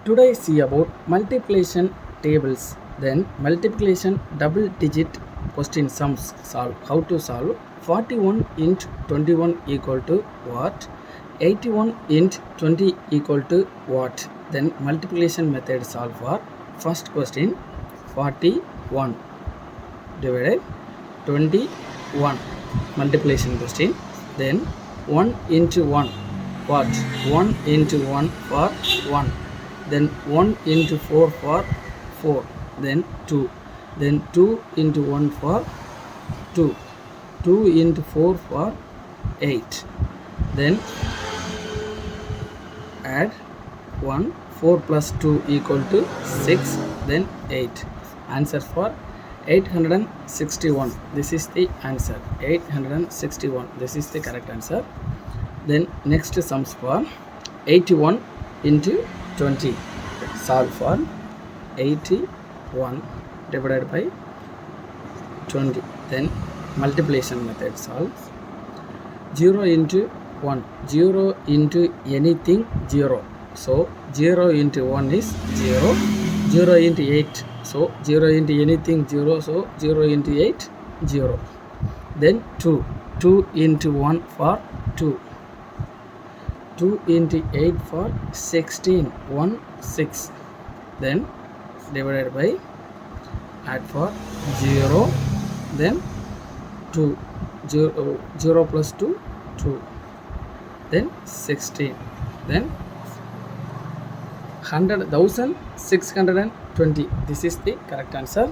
Today see about multiplication tables, then multiplication double digit question sums solve. How to solve 41 int 21 equal to what? 81 int 20 equal to what? Then multiplication method solve for first question 41 divided 21 multiplication question, then 1 into 1 what? 1 into 1 for 1, then 1 into 4 for 4, then 2, then 2 into 1 for 2, 2 into 4 for 8, then add 1, 4 plus 2 equal to 6, then 8. Answer for 861. This is the answer. 861. This is the correct answer. Then next sums for 81 into 20. Solve for 81 divided by 20. Then multiplication method solve. 0 into 1. 0 into anything 0. So 0 into 1 is 0. 0 into 8. So 0 into anything 0. So 0 into 8 0. Then 2. 2 into 1 for 2. 2 into 8 for 16. 1 6. Then divided by add for 0. Then 2. 0 plus 2 2. Then 16. Then 100,620. This is the correct answer.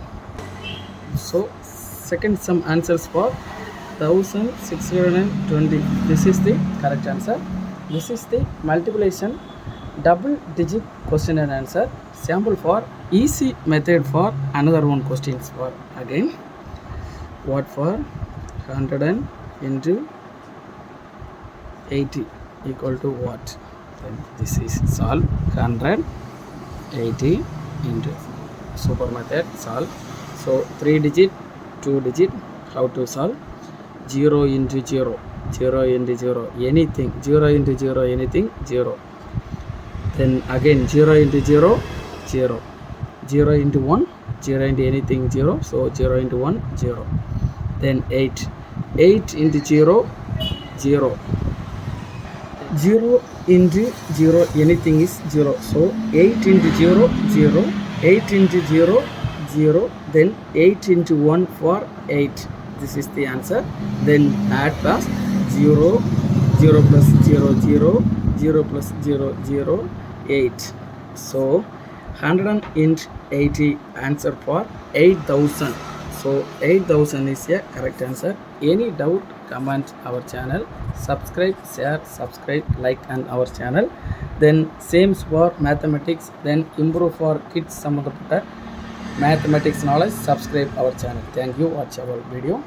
So second sum answers for 1620. This is the correct answer. This is the multiplication double digit question and answer. Sample for easy method for another one questions for again. What for 100 into 80 equal to what? Then this is solve 180 into super method solve. So 3 digit, 2 digit. How to solve? 0 into 0, 0 into 0, anything, 0 into 0, anything, 0. Then again 0 into 0, 0. 0 into 1, 0 into anything, 0. So 0 into 1, 0. Then 8. 8 into 0, 0. 0 into 0, anything is 0. So 8 into 0, 0. 8 into 0, 0. Then 8 into 1 for 8. This is the answer. Then add plus 0, 0 plus 0, 0, 0 plus 0, 0, 8. So 100 int 80 answer for 8000. So 8000 is a correct answer. Any doubt, comment our channel. Subscribe, share, subscribe, like on our channel. Then same for mathematics. Then improve for kids some of the mathematics knowledge. Subscribe our channel. Thank you. Watch our video.